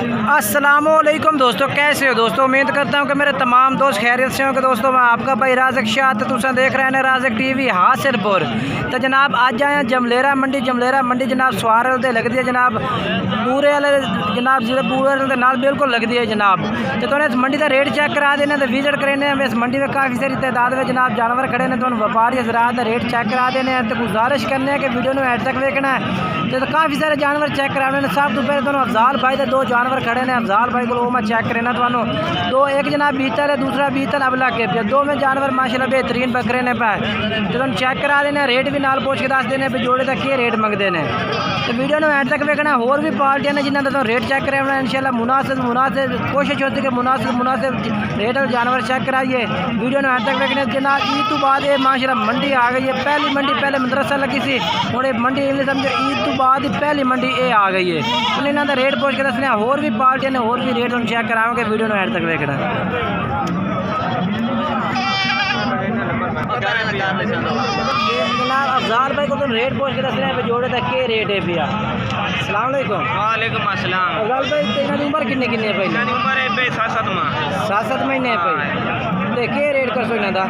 अस्सलामुअलैकुम दोस्तों, कैसे हो दोस्तों। उम्मीद करता हूँ कि मेरे तमाम दोस्त खैरियत से होंगे। दोस्तों मैं आपका भाई राज़िक शाह, तो तुम देख रहे हैं राज़िक टीवी हासिलपुर। तो जनाब आज आए हैं जमलेरा मंडी जनाब सवार दे लगती है जनाब, पूरे वाले जनाब जो पूरे नाल बिल्कुल लगती है जनाब। तो तुमने इस मंडी का रेट चेक करा देने, तो विजिट करें। इस मंडी में काफ़ी सारी तादाद में जनाब जानवर खड़े ने, तो व्यापारी हज़रात रेट चेक करा देने। तो गुजारिश करने कि वीडियो में एड तक देखना है। तो काफ़ी सारे जानवर चेक कराने। सब तो पहले दोनों अफजाल भाई के दो जानवर खड़े ने। अफजाल भाई को मैं चेक करना तो दो, एक जनाब बीतल है, दूसरा बीतल अबला के पे। दो में जानवर माशाल्लाह बेहतरीन बकरे ने पाए। तो तुम चेक करा देने, रेट भी नाल पूछ के दस देने भी जोड़े तक ये रेट मंगते हैं। तो वीडियो में एंड तक देखना। होर भी पार्टियां ने जिन्होंने तो रेट चेक कराना इंशाल्लाह मुनासिब कोशिश होती है कि मुनासिब रेट और जानवर चेक कराइए। वीडियो में एंड तक देखने। जनाब ईद तो बाद ये माशाल्लाह मंडी आ गई है। पहली मंडी पहले मदरसा लगी सी, हुणे मंडी इंग्लिश समझो ईद तो बाद ही पहली मंडी ये आ गई है। उन्हें इन्होंने रेट पूछ के दसने। होर भी पार्टियां ने होर भी रेट हम चेक कराओगे। वीडियो में एंड तक देखना। जनाब अफजाल भाई को तुम रेट पूछ के दस रहे हैं जोड़े तक के रेट है भैया। अस्सलाम वालेकुम। वालेकुम अस्सलाम। अफजाल भाई तेना उम्र किन्ने किन्ने है भाई? उम्र है भाई 7 माह 7 महीने है भाई। ते के रेट कर सो इना दा?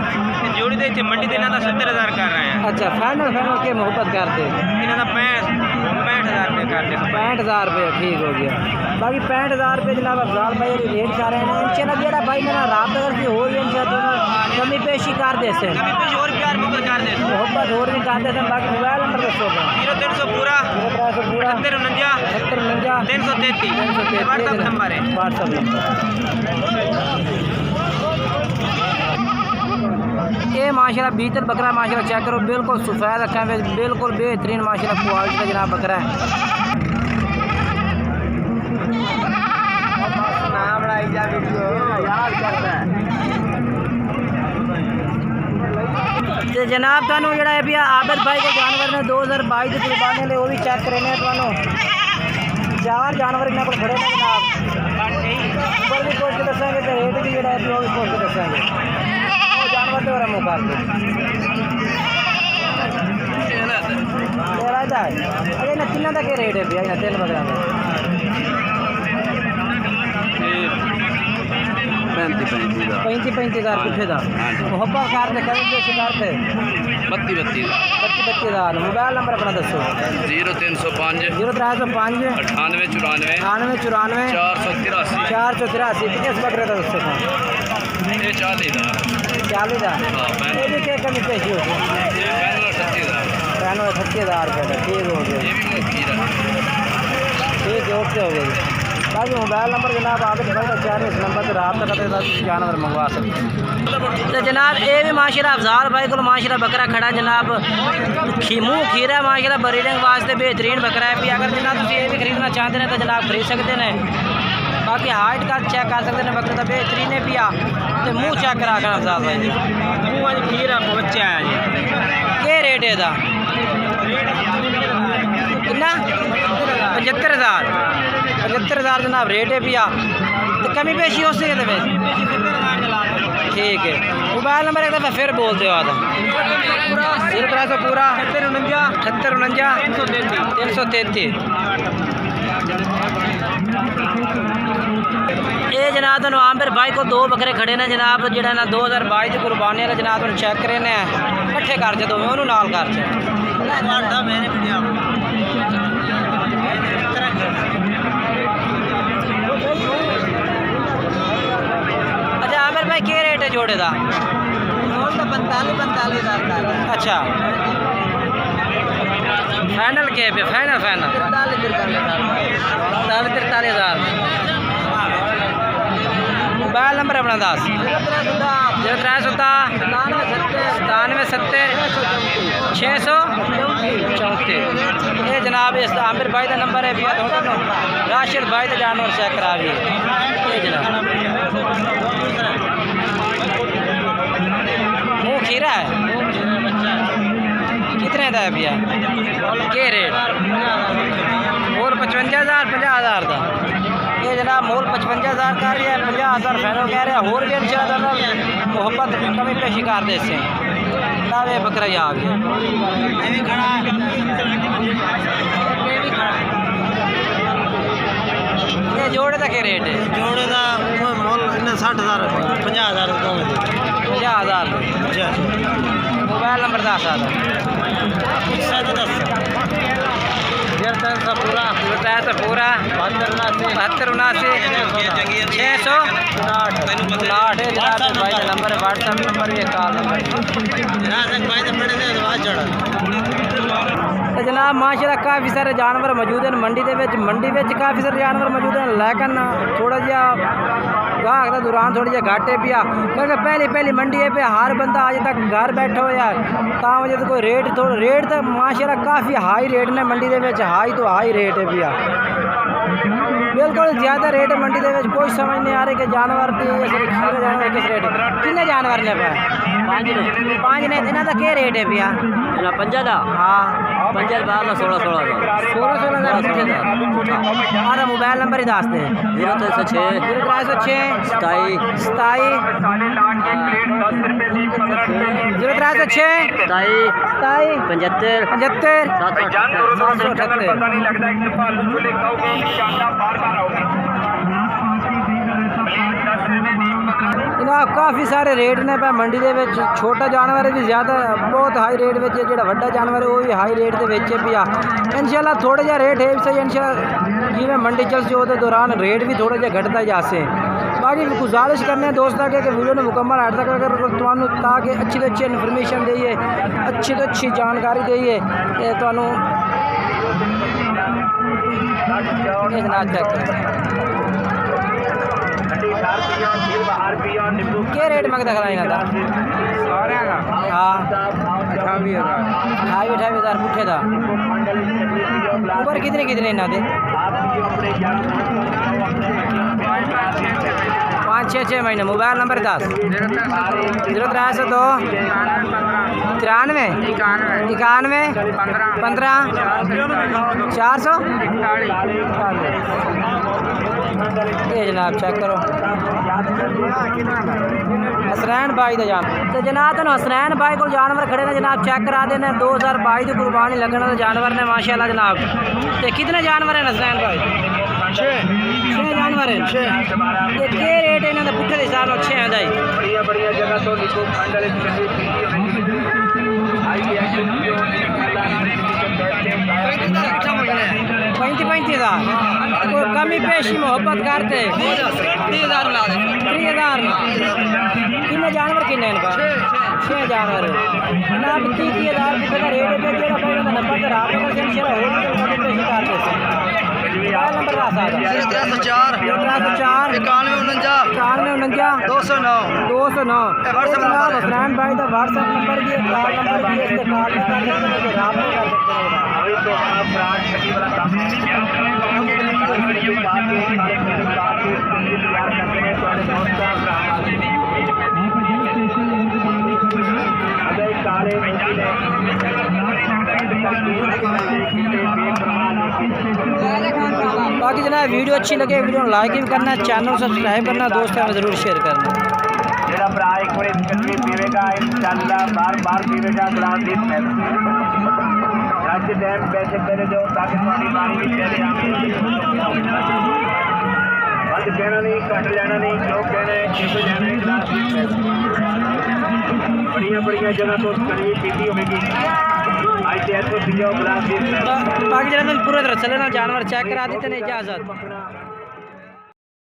जोड़ी दे मंडी देना था 70,000 कर रहे हैं। अच्छा फाइनल के मोहब्बत करते इन्होंने 65,000 रुपये करते। 65,000 रुपये ठीक हो गया। बाकी 65,000 रुपये जनाब अफजाल भाई रेट कर रहे हैं। इंशाल्लाह जेड़ा भाई मेरा रात अगर की हो कमी पेशी कर दे से और प्यार मुकद कर दे मोहब्बत और भी कर दे। बाकी मोबाइल नंबर दसो। 0300 पूरा 7049 333 व्हाट्सएप नंबर है। व्हाट्सएप नंबर ये माशाल्लाह बीतल बकरा माशाल्लाह चेक करो, बिल्कुल सफ़ेद रखा है, बिल्कुल बेहतरीन माशाल्लाह क्वालिटी का जनाब बकरा है। तो जनाब तुहानू जिहड़ा है भैया आबिद भाई के जानवर ने 2022 की कुर्बानी ले वो भी चेक करने। तुहानू 4 जानवर इन्होंने को खड़े ने जनाब। ऊपर भी पूछ के दसेंगे, तो रेट भी जिहड़ा है वो भी पूछ के दसेंगे। जानवर तो रहा मुका अरे ना तिना का रेट है भैया? 3 बकरा का 35,000 कुछ था। मोहब्बत कार दे कर दे शिकार पे 32,000। मोबाइल नंबर अपना दसो। 0305 0305 9894 9894 483 किस बकरे का दसो? 40,000। ये भी क्या कमी पेशी हो? 30,000 रुपये का ठीक हो गया। ठीक है, ओके हो गई। बाकी मोबाइल नंबर जनाब आबिद भाई का 4 इस नंबर पर रब्ता करते जानवर मंगवा सकते। तो जनाब ये भी माशाल्लाह अफजाल भाई को माशाल्लाह बकरा खड़ा जनाब मुँह खीरा माशाल्लाह ब्रीडिंग वास्ते बेहतरीन बकरा है भी। अगर जनाब तुम ये भी खरीदना चाहते हैं तो जनाब खरीद सकते हैं। बाकी हाइट का चेक कर सकते हैं बकरे का बेहतरीन है पिया। तो मुँह चेक करा कर अफजाल भाई मुँह खीरा बच्चे आया जी। क्या रेट है दा? कितना? 75,000 जनाब रेट है भैया। तो कमी पेशी हो सके तो ठीक है। मोबाइल नंबर एक दफ़ा फिर बोल दो आधा। 0300 पूरा 7849 333। ये जनाब तो आमिर भाई को 2 बकरे खड़े ने जनाब, जो ना 2022 की कुर्बानी वाले जनाब तुम चेक करे ने कट्ठे कर चे दोवें उन्होंने नाल कर चे। अच्छा आमिर भाई क्या रेट है जोड़े का? 45,000। अच्छा फाइनल के पे? फाइनल 43,000। मोबाइल नंबर अपना 10 0307 97 634। ये जनाब इस आमिर भाई का नंबर है भैया। राशिद भाई का जानवर चेक करा भी ये जनाब। मुँह खीरा है। कितने का है भैया? के रेट? और 55,000 50,000 का ये जनाब मोल 55,000 का रही है। 50,000 फैनो कह रहे हैं। होर भी इंशाल्लाह मोहब्बत कमी पे शिकार दे से ये बकरा ही आ गया। ये जोड़े का क्या रेट है? जोड़े का मोल इन्हें 60,000 50,000 दोवें दे 50,000 जी मोबाइल नंबर दस आता 710 पूरा 72 72 600 भाई का नंबर है व्हाट्सएप नंबर भी कॉल नंबर तो जनाब माशाल्लाह काफ़ी सारे जानवर मौजूद हैं मंडी में काफ़ी सारे जानवर मौजूद हैं लेकिन थोड़ा जिहा गाहक का दौरान थोड़ी जी घाटे पिया क्योंकि पहली मंडी है पे हर बंदा अज तक घर बैठा हुआ ता वजह से कोई रेट तो माशाल्लाह काफ़ी हाई रेट ने मंडी के हाई तो हाई रेट है पिया बिल्कुल ज़्यादा रेट है मंडी के कोई समझ नहीं आ रही कि जानवर की जानवर किस रेट कितने जानवर ने पे 5 ने इन्हों का क्या रेट है पिया 5 का हाँ 5 16 हमारा मोबाइल नंबर ही दस दे 0306 036 27 036 75 जनाब काफ़ी सारे रेट ने पे मंडी के छोटा जानवर भी ज़्यादा बहुत हाई रेट में जो बड़ा जानवर है वो भी हाई रेट के पिया इंशाल्लाह थोड़ा जहा रेट है सही इंशाल्लाह जिमें मंडी चल सी उस दौरान रेट भी थोड़ा जहा घटता जासे बाकी गुजारिश करने दोस्तों के वीडियो ने मुकम्मल हट तक अगर तुहानू ताकि अच्छी तो अच्छी इन्फॉर्मेशन दईए अच्छी तो अच्छी जानकारी दईए क्या रेट मंगता खरा इन्हों का हाँ 28,000 पुठे का उम्र कितने इन्हों के 5-6 महीने मोबाइल नंबर 10 0302 93 91 15 400 ये जनाब चेक करो हसनैन भाई का जान तो जनाब तुम हसनैन भाई को जानवर खड़े ने जनाब चेक करा देने 2022 की कुर्बानी लगने वाले जानवर ने माशाल्लाह जनाब तो कितने जानवर हैं हसनैन भाई 6 जानवर हैं ये क्या रेट है इन्होंने पुट्ठे के हिसाब से 6 है बढ़िया जगह तो लिखो पैंती 35,000 कोई कमी पेशी मोहब्बत करते 30,000 ला दे 30,000 कितने जानवर कितने इनका 6 जानवर जनाब 30,000 रुपये का रेट है जो नंबर पर आप पेशी करते नंबर 4 209 हसनैन भाई का व्हाट्सएप नंबर भी है कॉल नंबर भी है इससे कॉल कर सकते बाकी जनाब वीडियो अच्छी लगे वीडियो लाइक भी करना चैनल सब्सक्राइब करना दोस्तों में ज़रूर शेयर करना मेरा भरा एक बार तकलीफ पीवेगा इंशाल्लाह बार पीवेगा ग्लास दिन में आज टाइम पैसे पहले जो ताकि तुम्हारी बारी भी चले बंद कहना नहीं कट लेना नहीं जो कहना है कैसे जाना है ग्लास दिन में बढ़िया जगह तो करीब पीती होगी आज तो पियो ग्लास दिन में बाकी जनाब पूरा तरह चले ना जानवर चेक करा देते नहीं इजाज़त